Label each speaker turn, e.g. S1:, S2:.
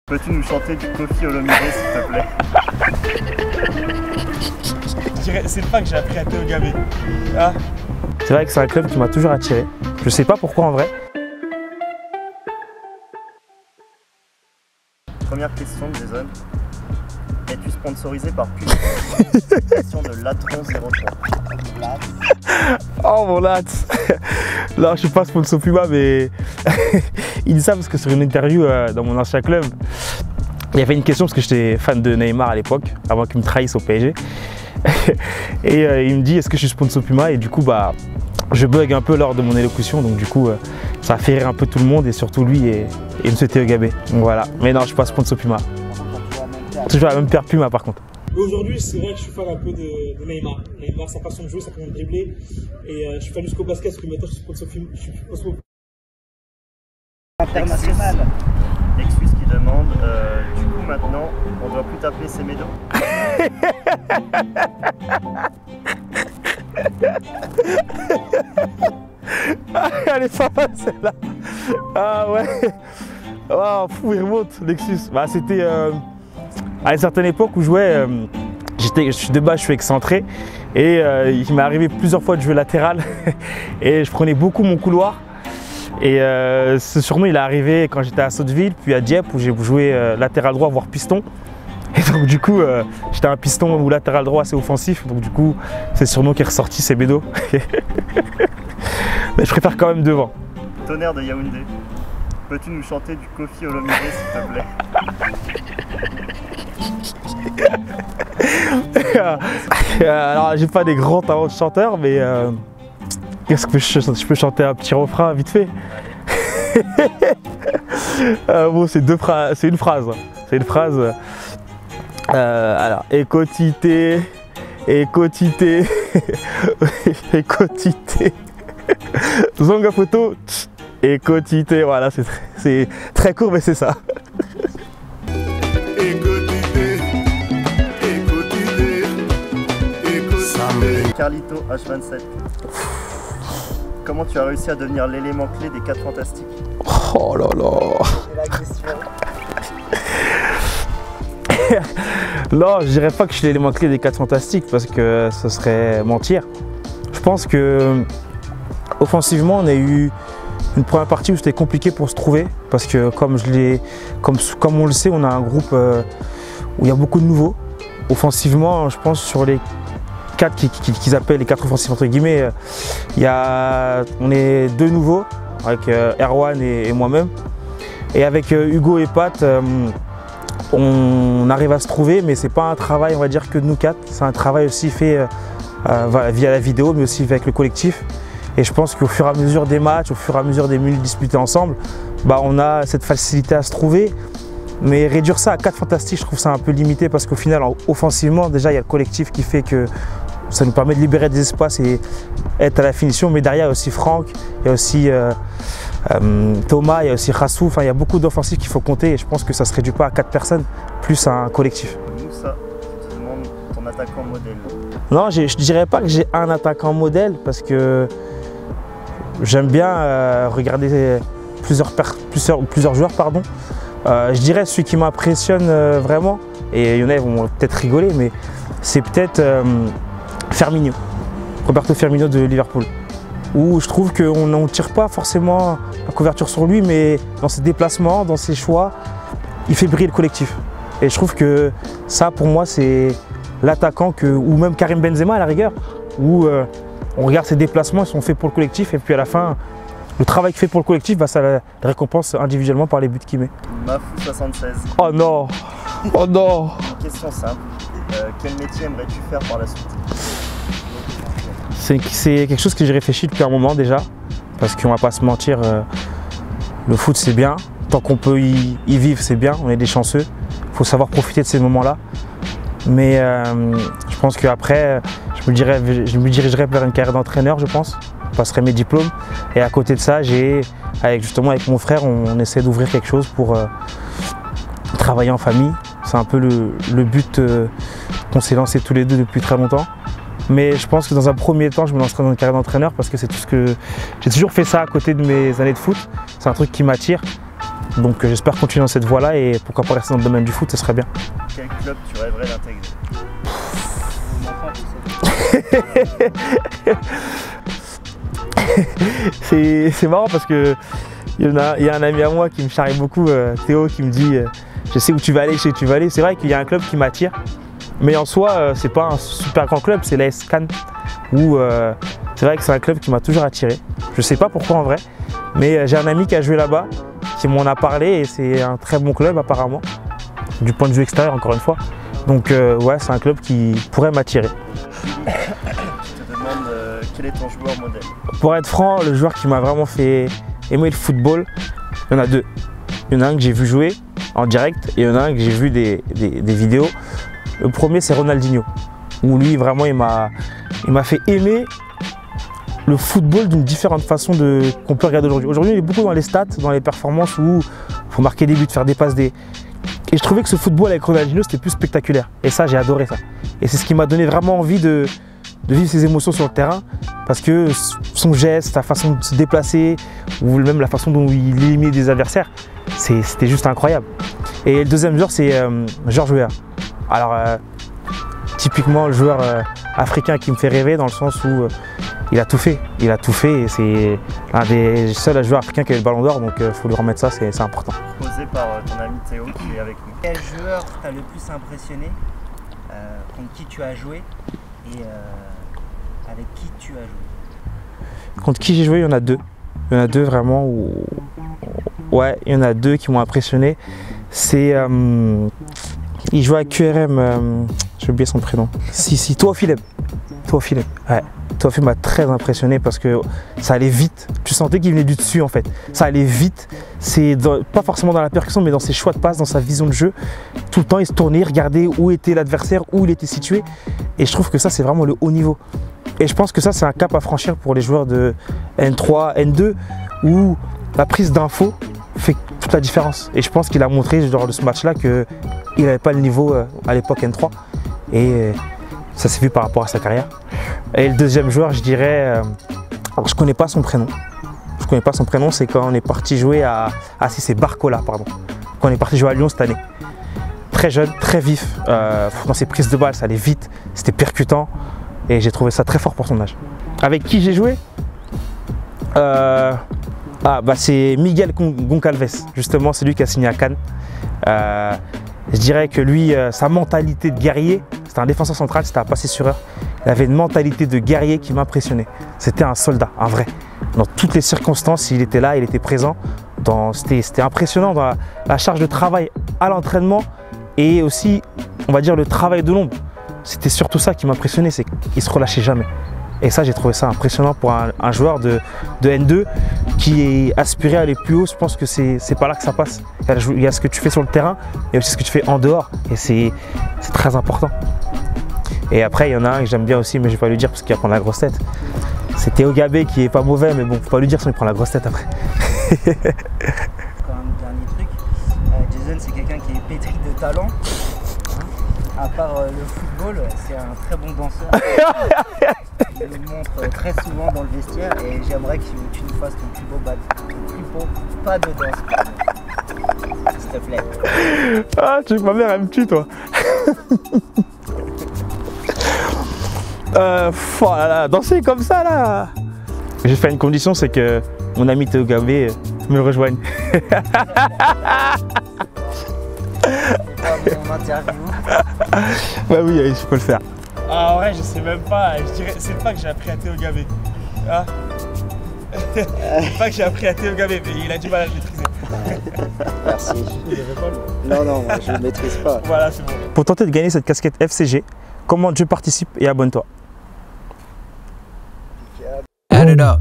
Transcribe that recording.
S1: Peux-tu nous chanter du Kofi Olomide s'il te plaît?
S2: C'est le pas que j'ai appris à Théo Gabé. Ah.
S3: C'est vrai que c'est un club qui m'a toujours attiré. Je sais pas pourquoi en vrai.
S1: Première question de Jason. Es-tu sponsorisé par Puma? Question de Latron 03.
S3: Oh mon lat. Non, je suis pas sponsor Puma, mais il dit ça parce que sur une interview dans mon ancien club, il y avait une question parce que j'étais fan de Neymar à l'époque, avant qu'il me trahisse au PSG. Et il me dit est-ce que je suis sponsor Puma, et du coup bah je bug un peu lors de mon élocution, donc du coup ça a fait rire un peu tout le monde et surtout lui et M. Théo Gabé. Donc voilà, mais non, je suis pas sponsor Puma. Toujours la même paire Puma par contre.
S2: Aujourd'hui, c'est vrai que je suis fan un peu de Neymar. Neymar, sa façon de jouer, sa façon de dribbler. Et je suis fan jusqu'au basket parce que maintenant je suis sponsor
S1: international. L'excuse qui demande, du coup maintenant, on doit plus t'appeler Semedo.
S3: Elle est sympa celle-là. Ah ouais. Oh, fou, il remonte l'excuse. Bah, c'était à une certaine époque où je jouais, de base je suis excentré et il m'est arrivé plusieurs fois de jouer latéral et je prenais beaucoup mon couloir. Et ce surnom il est arrivé quand j'étais à Sotteville, puis à Dieppe où j'ai joué latéral droit voire piston. Et donc du coup j'étais un piston ou latéral droit assez offensif, donc du coup c'est le surnom qui est ressorti, c'est Bédo. Mais je préfère quand même devant.
S1: Tonnerre de Yaoundé, peux-tu nous chanter du Kofi Olomide s'il te plaît?
S3: Alors j'ai pas des grands talents de chanteur, mais qu'est-ce que je peux chanter un petit refrain vite fait. Bon, c'est une phrase. C'est une phrase. Alors, écotité, écotité, écotité, zonga photo, écotité. Voilà, c'est très court, mais c'est ça.
S1: Carlito H27. Comment tu as réussi à devenir l'élément clé des 4 Fantastiques?
S3: Oh là là. Non, je dirais pas que je suis l'élément clé des 4 Fantastiques parce que ce serait mentir. Je pense que offensivement, on a eu une première partie où c'était compliqué pour se trouver parce que comme on le sait, on a un groupe où il y a beaucoup de nouveaux. Offensivement, je pense sur les 4 qu'ils appellent les 4 offensifs entre guillemets, on est 2 nouveaux avec Erwan et moi-même, et avec Hugo et Pat on arrive à se trouver, mais c'est pas un travail on va dire que de nous 4, c'est un travail aussi fait via la vidéo mais aussi avec le collectif. Et je pense qu'au fur et à mesure des matchs, au fur et à mesure des minutes disputées ensemble, bah, on a cette facilité à se trouver. Mais réduire ça à 4 fantastiques, je trouve ça un peu limité parce qu'au final, offensivement, déjà, il y a le collectif qui fait que ça nous permet de libérer des espaces et être à la finition. Mais derrière, il y a aussi Franck, il y a aussi Thomas, il y a aussi Rassou. Enfin, il y a beaucoup d'offensifs qu'il faut compter et je pense que ça ne se réduit pas à 4 personnes, plus à un collectif.
S1: Moussa, tu demandes ton attaquant modèle.
S3: Non, je ne dirais pas que j'ai un attaquant modèle parce que j'aime bien regarder plusieurs joueurs. Pardon. Je dirais celui qui m'impressionne vraiment, et il y en a qui vont peut-être rigoler, mais c'est peut-être Firmino, Roberto Firmino de Liverpool, où je trouve qu'on ne tire pas forcément la couverture sur lui, mais dans ses déplacements, dans ses choix, il fait briller le collectif. Et je trouve que ça, pour moi, c'est l'attaquant ou même Karim Benzema à la rigueur, où on regarde ses déplacements, ils sont faits pour le collectif, et puis à la fin, le travail qu'il fait pour le collectif, bah, ça le récompense individuellement par les buts qu'il met.
S1: Mafou76.
S3: Oh non. Oh non.
S1: Question simple. Quel métier aimerais-tu faire par la suite?
S3: C'est quelque chose que j'ai réfléchi depuis un moment déjà. Parce qu'on va pas se mentir, le foot c'est bien. Tant qu'on peut y vivre, c'est bien. On est des chanceux. Il faut savoir profiter de ces moments-là. Mais je pense qu'après, je me dirigerai vers une carrière d'entraîneur, je pense. Je passerai mes diplômes, et à côté de ça, avec mon frère, on essaie d'ouvrir quelque chose pour travailler en famille. C'est un peu le but qu'on s'est lancé tous les deux depuis très longtemps. Mais je pense que dans un premier temps, je me lancerai dans une carrière d'entraîneur parce que c'est tout ce que j'ai toujours fait ça à côté de mes années de foot. C'est un truc qui m'attire. Donc j'espère continuer dans cette voie-là et pourquoi pas rester dans le domaine du foot, ce serait bien.
S1: Quel club tu rêverais d'intégrer?
S3: C'est marrant parce que il y a un ami à moi qui me charrie beaucoup, Théo, qui me dit je sais où tu vas aller, je sais où tu vas aller. C'est vrai qu'il y a un club qui m'attire, mais en soi c'est pas un super grand club, c'est l'AS Cannes, où c'est vrai que c'est un club qui m'a toujours attiré. Je sais pas pourquoi en vrai, mais j'ai un ami qui a joué là-bas, qui m'en a parlé et c'est un très bon club apparemment, du point de vue extérieur encore une fois. Donc ouais, c'est un club qui pourrait m'attirer.
S1: Je te demande quel est ton joueur modèle?
S3: Pour être franc, le joueur qui m'a vraiment fait aimer le football, il y en a deux. Il y en a un que j'ai vu jouer en direct et il y en a un que j'ai vu des vidéos. Le premier, c'est Ronaldinho, où lui vraiment il m'a fait aimer le football d'une différente façon qu'on peut regarder aujourd'hui. Aujourd'hui, il est beaucoup dans les stats, dans les performances où il faut marquer des buts, faire des passes, Et je trouvais que ce football avec Ronaldinho, c'était plus spectaculaire. Et ça, j'ai adoré ça. Et c'est ce qui m'a donné vraiment envie de vivre ses émotions sur le terrain. Parce que son geste, sa façon de se déplacer, ou même la façon dont il éliminait des adversaires, c'était juste incroyable. Et le deuxième joueur, c'est George Weah. Alors, typiquement le joueur africain qui me fait rêver dans le sens où il a tout fait. Il a tout fait et c'est l'un des seuls joueurs africains qui a eu le ballon d'or, donc il faut lui remettre ça, c'est important.
S1: Posé par ton ami Théo qui est avec nous.
S4: Quel joueur t'a le plus impressionné, contre qui tu as joué et avec qui tu as joué?
S3: Contre qui j'ai joué, il y en a deux. Il y en a deux vraiment où... Ouais, il y en a deux qui m'ont impressionné. C'est... il jouait à QRM, j'ai oublié son prénom. Si, Toafilem. Toafilem, ouais. Toafilem m'a très impressionné parce que ça allait vite. Tu sentais qu'il venait du dessus en fait. Ça allait vite. C'est pas forcément dans la percussion, mais dans ses choix de passe, dans sa vision de jeu. Tout le temps, il se tournait, il regardait où était l'adversaire, où il était situé. Et je trouve que ça, c'est vraiment le haut niveau. Et je pense que ça, c'est un cap à franchir pour les joueurs de N3, N2, où la prise d'infos fait toute la différence. Et je pense qu'il a montré lors de ce match-là qu'il n'avait pas le niveau à l'époque N3. Et ça s'est vu par rapport à sa carrière. Et le deuxième joueur, je dirais, alors je ne connais pas son prénom. Je ne connais pas son prénom, c'est quand on est parti jouer à... Ah si, c'est Barcola, pardon. Quand on est parti jouer à Lyon cette année. Très jeune, très vif. Dans ses prises de balles, ça allait vite. C'était percutant. Et j'ai trouvé ça très fort pour son âge. Avec qui j'ai joué c'est Miguel Goncalves. Justement, c'est lui qui a signé à Cannes. Je dirais que lui, sa mentalité de guerrier, c'était un défenseur central, c'était à passer sur heure. Il avait une mentalité de guerrier qui m'impressionnait. C'était un soldat, un vrai. Dans toutes les circonstances, il était là, il était présent. C'était impressionnant dans la charge de travail à l'entraînement et aussi, on va dire, le travail de l'ombre. C'était surtout ça qui m'impressionnait, c'est qu'il ne se relâchait jamais. Et ça, j'ai trouvé ça impressionnant pour un joueur de N2 qui est aspiré à aller plus haut. Je pense que c'est par là que ça passe. Il y a ce que tu fais sur le terrain et aussi ce que tu fais en dehors. Et c'est très important. Et après, il y en a un que j'aime bien aussi, mais je ne vais pas lui dire parce qu'il va prendre la grosse tête. C'est Théo Gabé qui est pas mauvais, mais bon, faut pas lui dire sinon il prend la grosse tête après.
S4: Encore un dernier truc. Jason, c'est quelqu'un qui est pétri de talent. À part le football, c'est un très bon danseur. Il le montre très souvent dans le vestiaire et j'aimerais que tu nous fasses ton plus beau pas de danse. S'il te plaît.
S3: Ah, tu sais que ma mère elle me tue toi. Oh là là, danser comme ça là. J'ai fait une condition, c'est que mon ami Théo Gabé me rejoigne.
S4: Mon interview.
S3: Bah oui, je peux le faire.
S2: Ah ouais, je sais même pas. Je dirais, c'est pas que j'ai appris à Théo Gabé. Ah. C'est pas que j'ai appris à Théo Gabé, mais il a du mal à le maîtriser.
S4: Merci. Non, je ne le maîtrise pas.
S2: Voilà, c'est bon.
S3: Pour tenter de gagner cette casquette FCG, commente je participe et abonne-toi.
S5: Add it up.